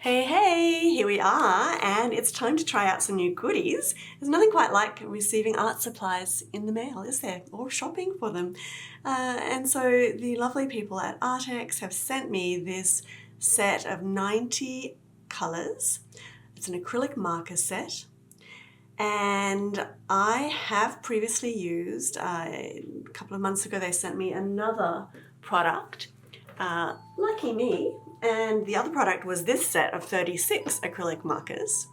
Hey, hey, here we are, and it's time to try out some new goodies. There's nothing quite like receiving art supplies in the mail, is there? Or shopping for them. And so the lovely people at Arrtx have sent me this set of 90 colours. It's an acrylic marker set. And I have previously used, a couple of months ago they sent me another product, lucky me, and the other product was this set of 36 acrylic markers.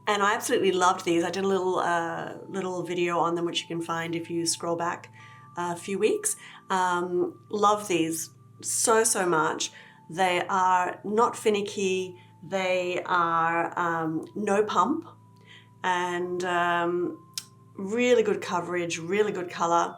And I absolutely loved these. I did a little video on them, which you can find if you scroll back a few weeks. Love these so much. They are not finicky, they are no pump, and really good coverage, really good color.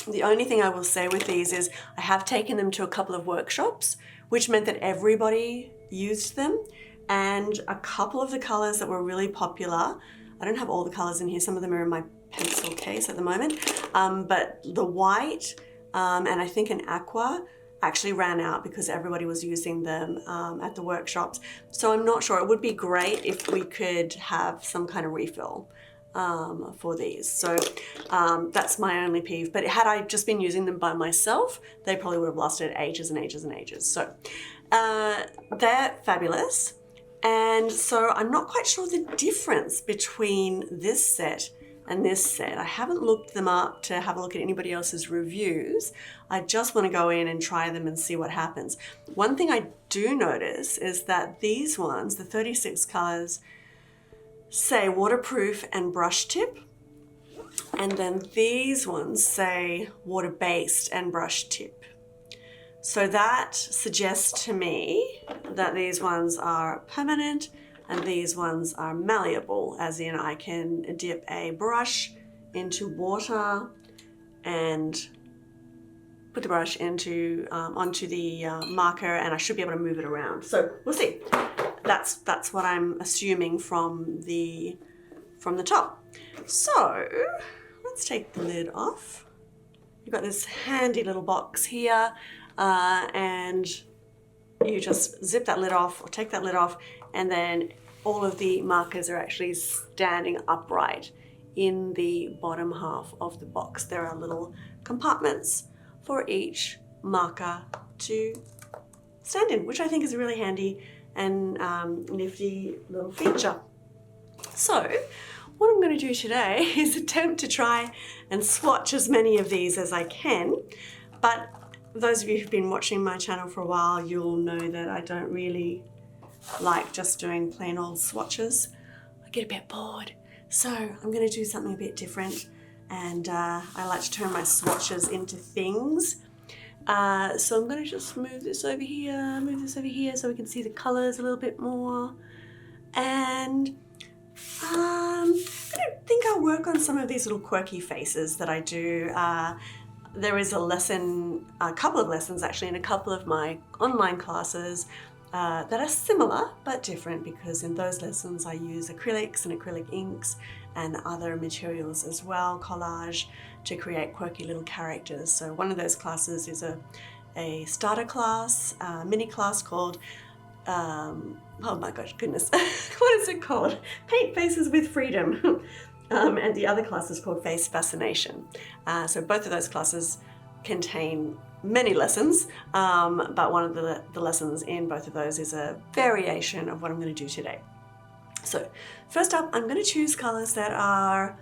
The only thing I will say with these is I have taken them to a couple of workshops, which meant that everybody used them, and a couple of the colors that were really popular, I don't have all the colors in here, some of them are in my pencil case at the moment, but the white and I think an aqua actually ran out because everybody was using them at the workshops. So I'm not sure. It would be great if we could have some kind of refill for these. So that's my only peeve. But had I just been using them by myself, they probably would have lasted ages and ages and ages. So they're fabulous. And so I'm not quite sure the difference between this set and this set. I haven't looked them up to have a look at anybody else's reviews. I just want to go in and try them and see what happens. One thing I do notice is that these ones, the 36 colors, say waterproof and brush tip, and then these ones say water-based and brush tip. So that suggests to me that these ones are permanent and these ones are malleable, as in I can dip a brush into water and put the brush into onto the marker, and I should be able to move it around. So we'll see. That's what I'm assuming from the top. So let's take the lid off. You've got this handy little box here, and you just zip that lid off or take that lid off, and then all of the markers are actually standing upright in the bottom half of the box. There are little compartments for each marker to stand in, which I think is a really handy and nifty little feature. So what I'm going to do today is attempt to try and swatch as many of these as I can, but those of you who've been watching my channel for a while, you'll know that I don't really like just doing plain old swatches. I get a bit bored, so I'm going to do something a bit different, and I like to turn my swatches into things. So I'm going to just move this over here so we can see the colors a little bit more. And I think I'll work on some of these little quirky faces that I do. There is a lesson, a couple of lessons actually, in a couple of my online classes that are similar but different, because in those lessons I use acrylics and acrylic inks and other materials as well, collage, to create quirky little characters. So one of those classes is a starter class, mini class called, oh my gosh, goodness, what is it called? Paint Faces with Freedom. And the other class is called Face Fascination. So both of those classes contain many lessons, but one of the lessons in both of those is a variation of what I'm going to do today. So first up, I'm going to choose colors that are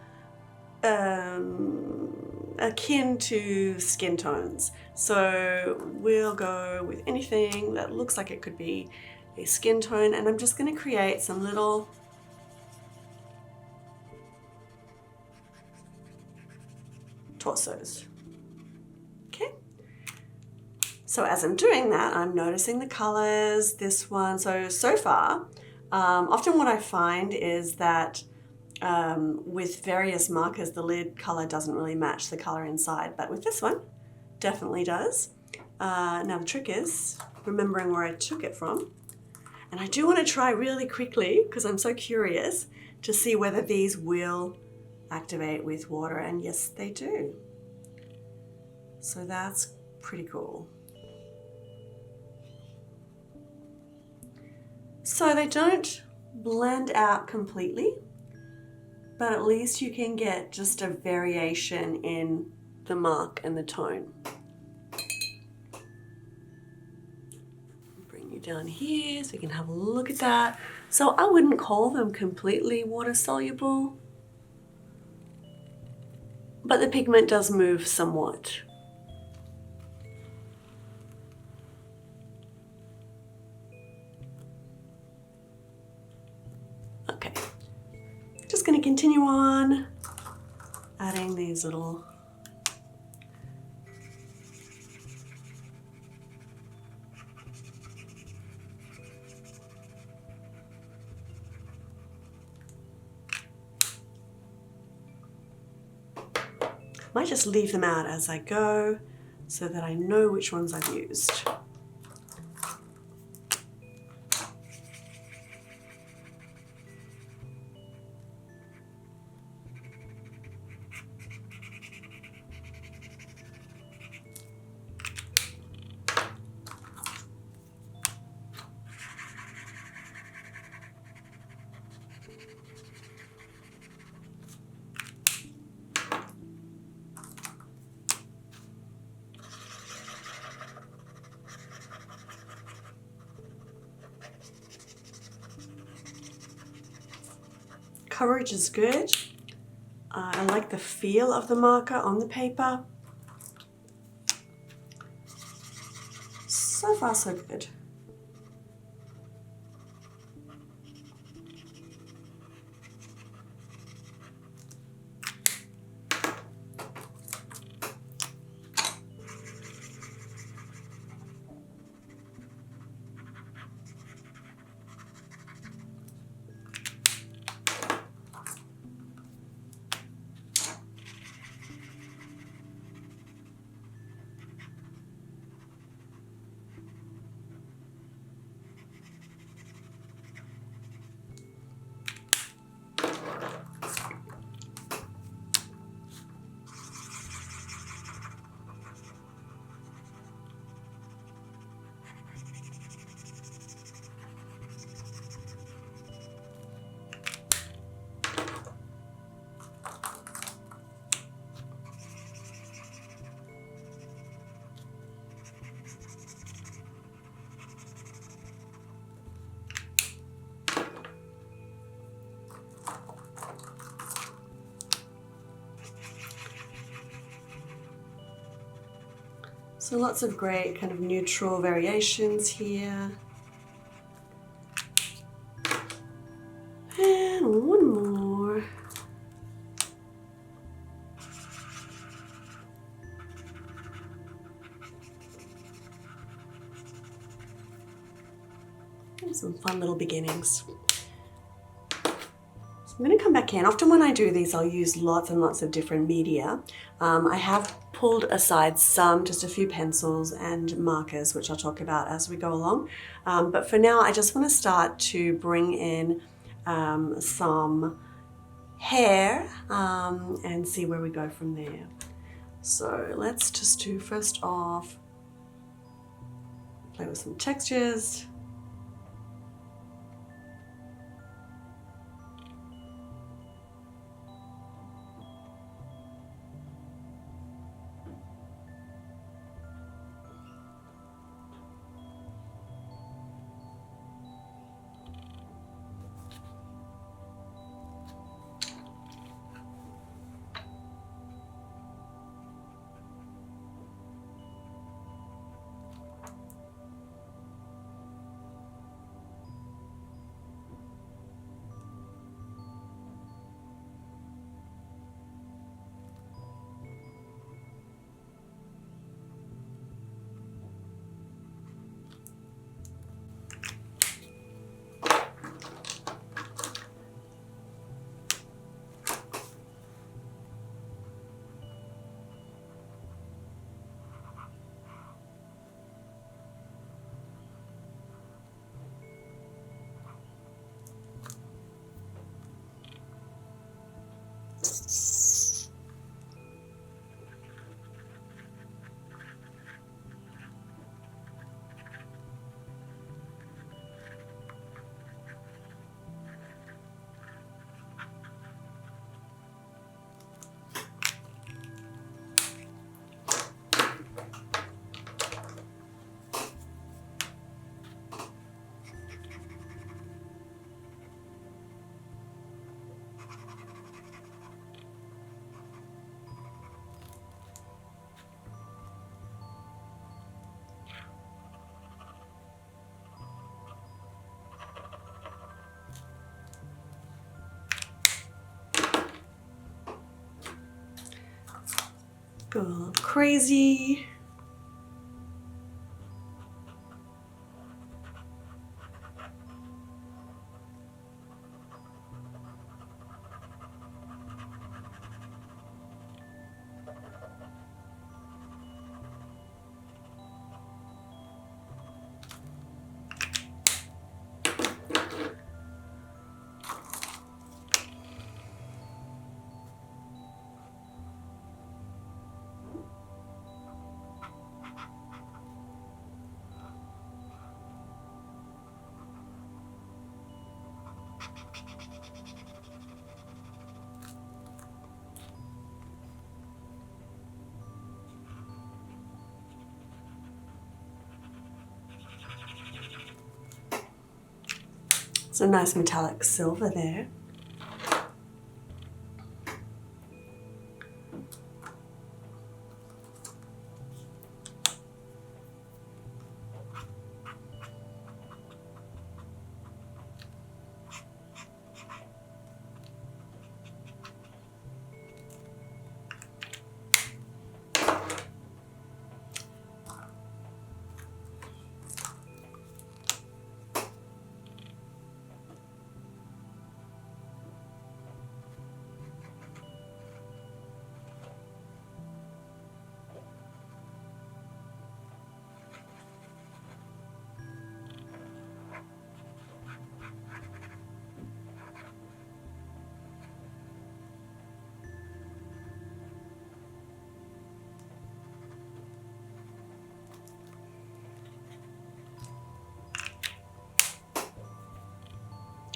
akin to skin tones. So we'll go with anything that looks like it could be a skin tone, and I'm just going to create some little torsos. Okay. So as I'm doing that, I'm noticing the colors. This one, so far, often what I find is that with various markers, the lid color doesn't really match the color inside, but with this one, definitely does. Now the trick is remembering where I took it from. And I do want to try really quickly, because I'm so curious, to see whether these will activate with water, and yes, they do. So that's pretty cool. So they don't blend out completely, but at least you can get just a variation in the mark and the tone. Bring you down here so you can have a look at that. So I wouldn't call them completely water soluble, but the pigment does move somewhat. Okay, just going to continue on adding these little might just leave them out as I go so that I know which ones I've used. Coverage is good. I like the feel of the marker on the paper. So far, so good. So lots of great kind of neutral variations here. And one more. And some fun little beginnings. I'm going to come back in. Often when I do these, I'll use lots and lots of different media. I have pulled aside some, just a few pencils and markers, which I'll talk about as we go along. But for now, I just want to start to bring in some hair and see where we go from there. So let's just do, first off, play with some textures. Go a little crazy. It's a nice metallic silver there.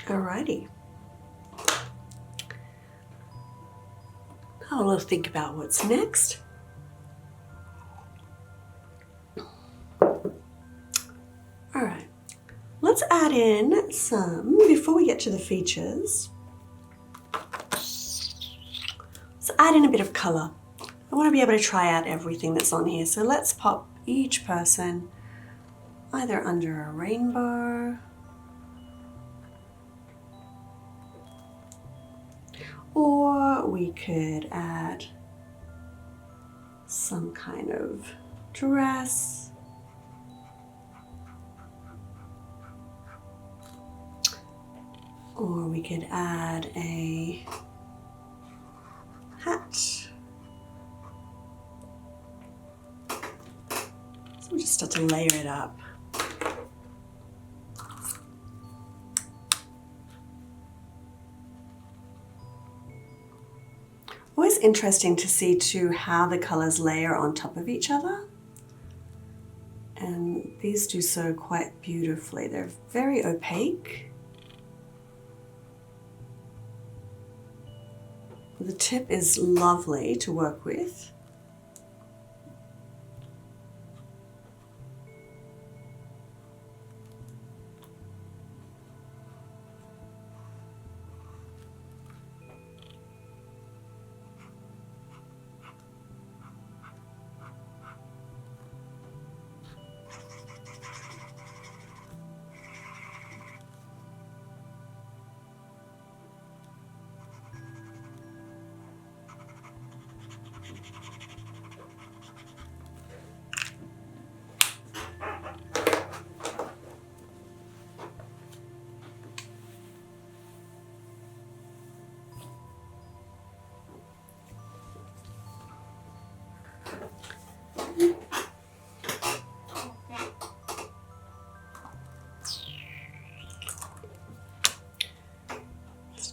Alrighty. Now we'll think about what's next. Alright, let's add in some, before we get to the features, let's add in a bit of colour. I want to be able to try out everything that's on here, so let's pop each person either under a rainbow or we could add some kind of dress. Or we could add a hat. So we'll just start to layer it up. Always interesting to see too how the colours layer on top of each other. And these do so quite beautifully. They're very opaque. The tip is lovely to work with.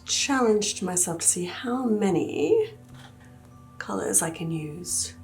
Challenged myself to see how many colours I can use.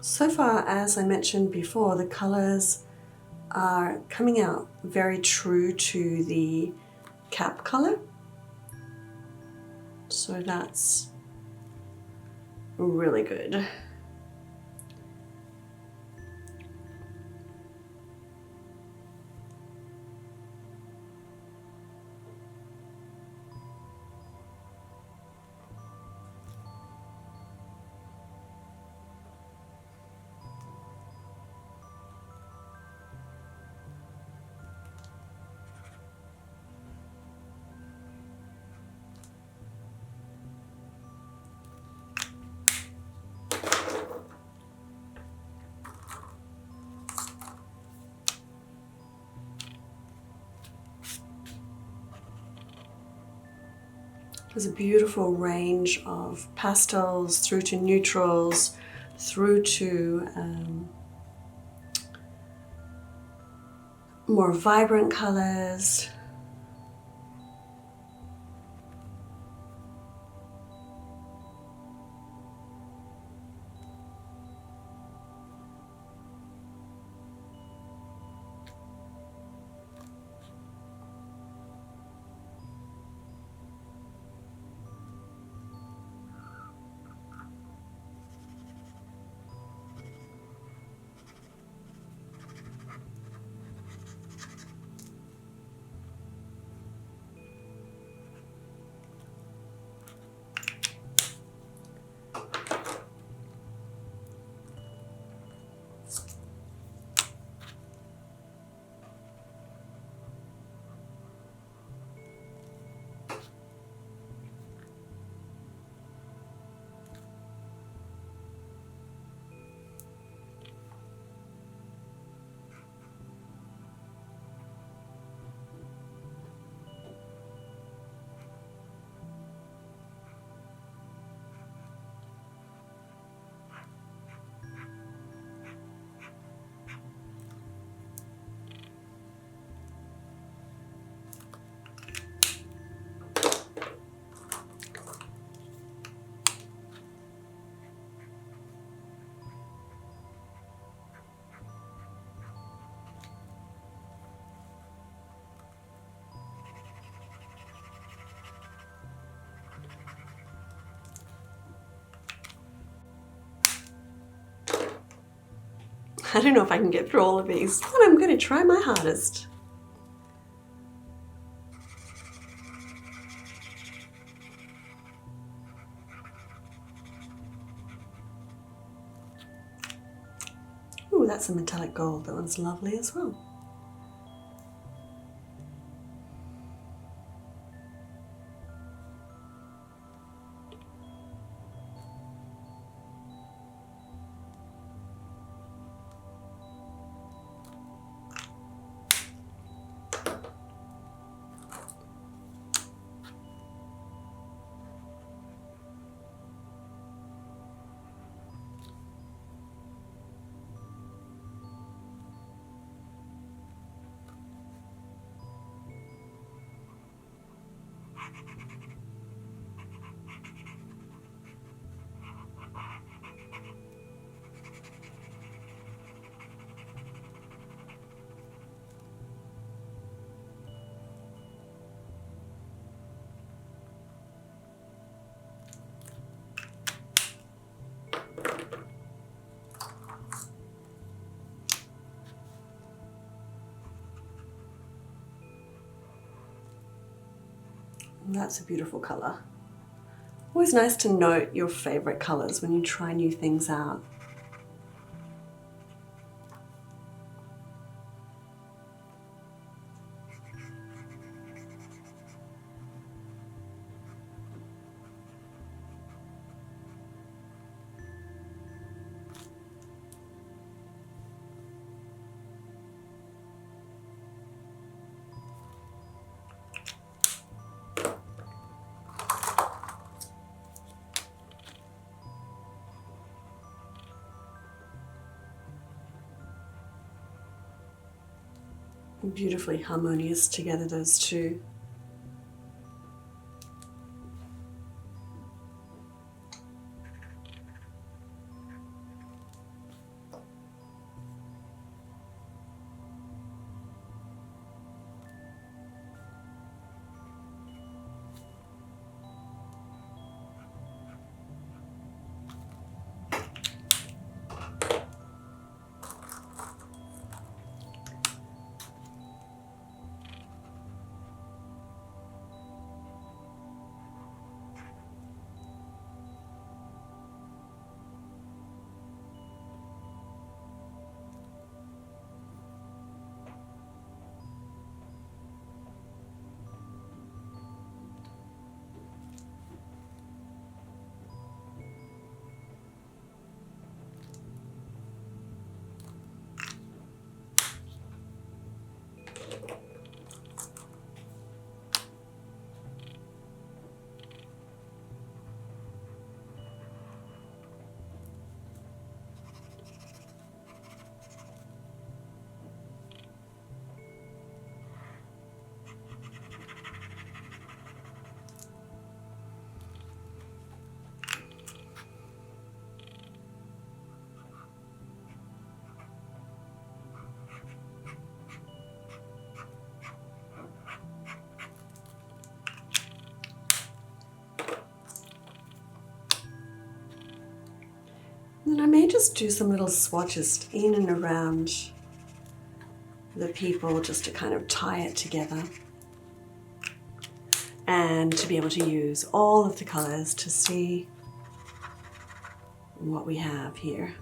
So far, as I mentioned before, the colors are coming out very true to the cap color. So that's really good. There's a beautiful range of pastels through to neutrals, through to more vibrant colors. I don't know if I can get through all of these, but I'm going to try my hardest. Ooh, that's a metallic gold. That one's lovely as well. That's a beautiful color. Always nice to note your favorite colors when you try new things out. Beautifully harmonious together, those two. And I may just do some little swatches in and around the people just to kind of tie it together. And to be able to use all of the colors to see what we have here.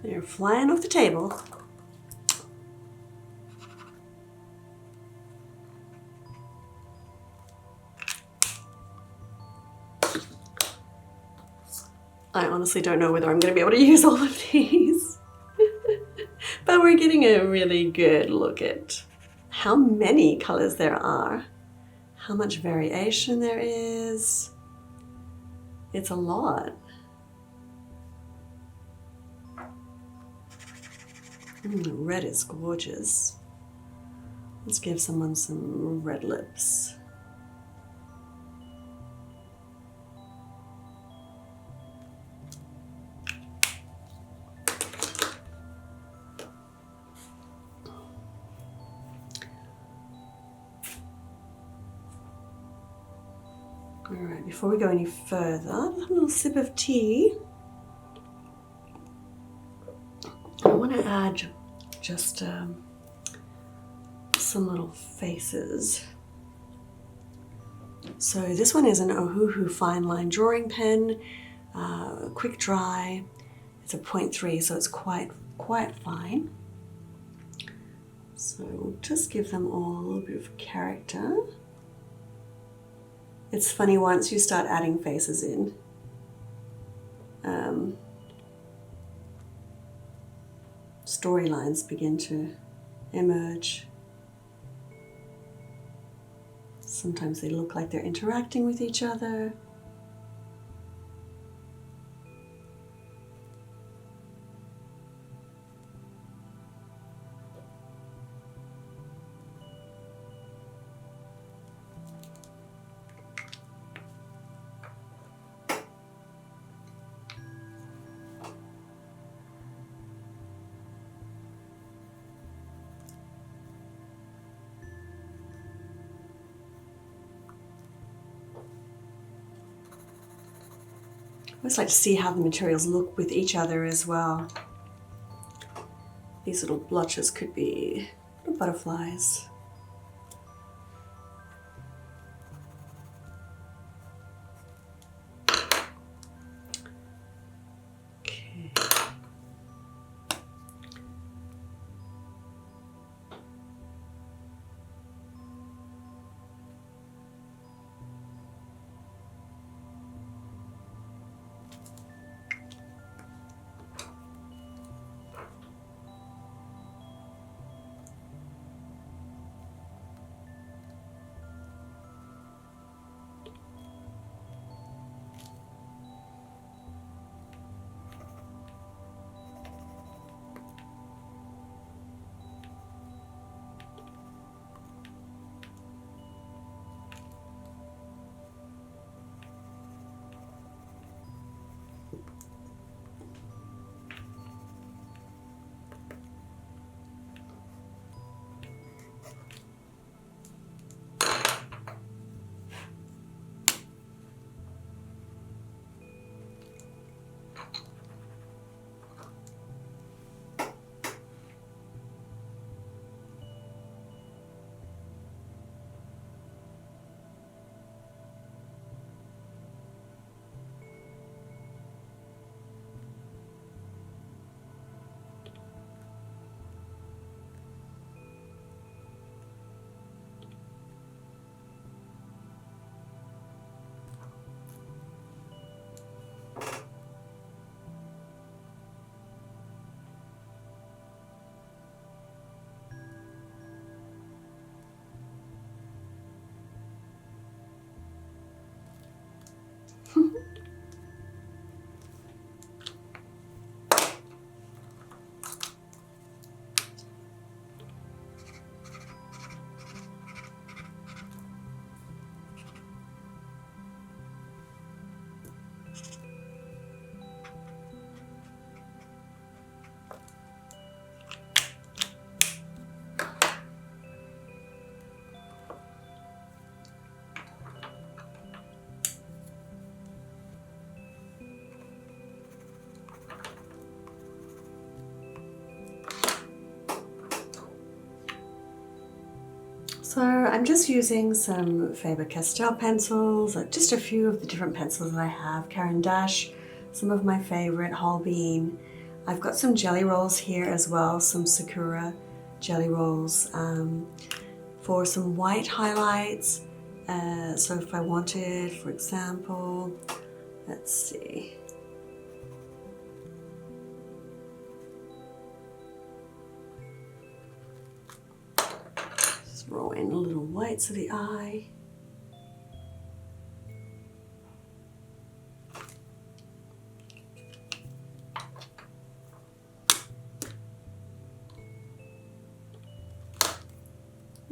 They're flying off the table. I honestly don't know whether I'm going to be able to use all of these. But we're getting a really good look at how many colors there are, how much variation there is. It's a lot. Red is gorgeous. Let's give someone some red lips. Alright, before we go any further, a little sip of tea. I want to add just some little faces. So this one is an Ohuhu fine line drawing pen, quick dry. It's a 0.3, so it's quite fine. So we'll just give them all a little bit of character. It's funny once you start adding faces in. Storylines begin to emerge. Sometimes they look like they're interacting with each other. I always like to see how the materials look with each other as well. These little blotches could be little butterflies. Okay. So I'm just using some Faber-Castell pencils, just a few of the different pencils that I have. Caran d'Ache, some of my favorite, Holbein. I've got some jelly rolls here as well, some Sakura jelly rolls for some white highlights. So if I wanted, for example, let's see. Throw in a little whites of the eye.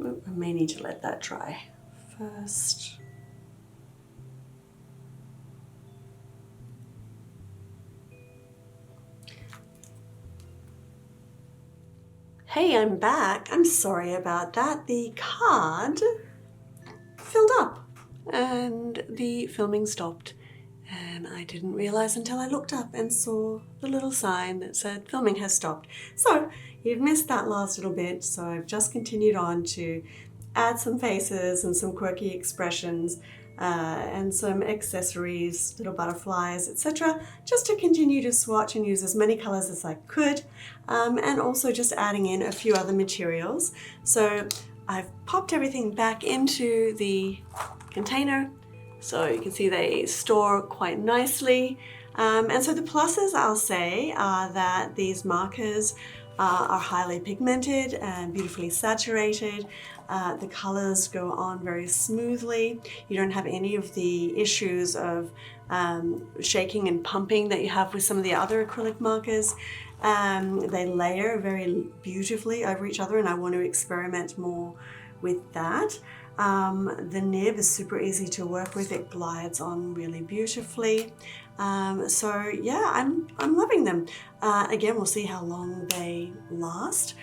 I may need to let that dry first. Hey, I'm back. I'm sorry about that. The card filled up. and the filming stopped. And I didn't realize until I looked up and saw the little sign that said filming has stopped. So you've missed that last little bit. So I've just continued on to add some faces and some quirky expressions and some accessories, little butterflies, etc. Just to continue to swatch and use as many colors as I could, and also just adding in a few other materials. So I've popped everything back into the container. So you can see they store quite nicely. And so the pluses, I'll say, are that these markers are highly pigmented and beautifully saturated. The colors go on very smoothly. You don't have any of the issues of shaking and pumping that you have with some of the other acrylic markers. They layer very beautifully over each other, and I want to experiment more with that. The nib is super easy to work with. It glides on really beautifully. So yeah, I'm loving them. Again, we'll see how long they last.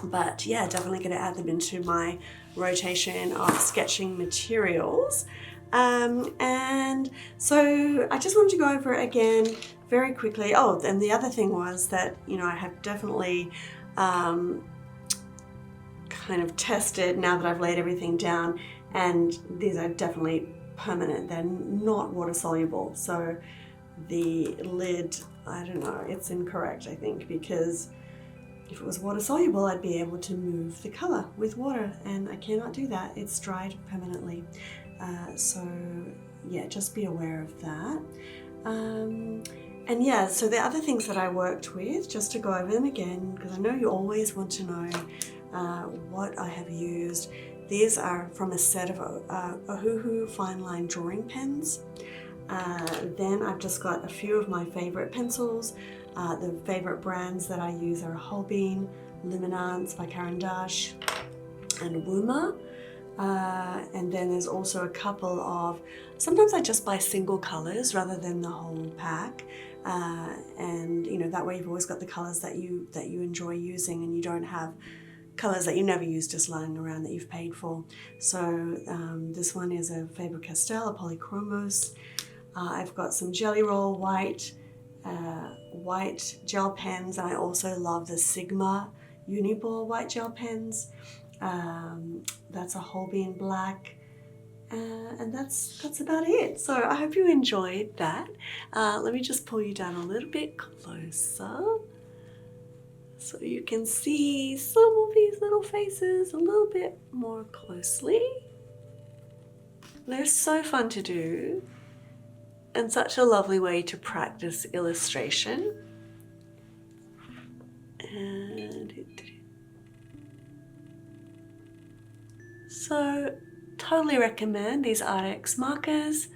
But yeah, definitely going to add them into my rotation of sketching materials. And so I just wanted to go over it again very quickly. Oh, and the other thing was that, you know, I have definitely kind of tested now that I've laid everything down, and these are definitely permanent. They're not water soluble. So the lid, I don't know, it's incorrect, I think, because if it was water soluble, I'd be able to move the color with water, and I cannot do that. It's dried permanently. So yeah, just be aware of that. And yeah, so the other things that I worked with, just to go over them again, because I know you always want to know what I have used. These are from a set of Ohuhu fine line drawing pens. Then I've just got a few of my favorite pencils. The favorite brands that I use are Holbein, Luminance by Caran d'Ache, and Wuma. And then there's also a couple of, sometimes I just buy single colors rather than the whole pack. And you know, that way you've always got the colors that you enjoy using, and you don't have colors that you never use just lying around that you've paid for. So this one is a Faber-Castell, a Polychromos. I've got some Jelly Roll white gel pens, and I also love the Sigma Uniball white gel pens. That's a Holbein black, and that's about it. So I hope you enjoyed that. Let me just pull you down a little bit closer so you can see some of these little faces a little bit more closely. They're so fun to do, and such a lovely way to practice illustration. And so totally recommend these Arrtx markers.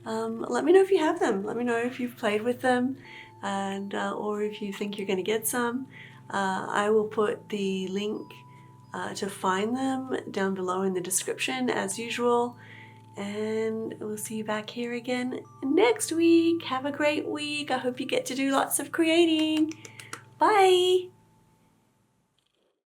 Let me know if you have them. Let me know if you've played with them, and or if you think you're going to get some. I will put the link to find them down below in the description as usual. And we'll see you back here again next week. Have a great week. I hope you get to do lots of creating. Bye.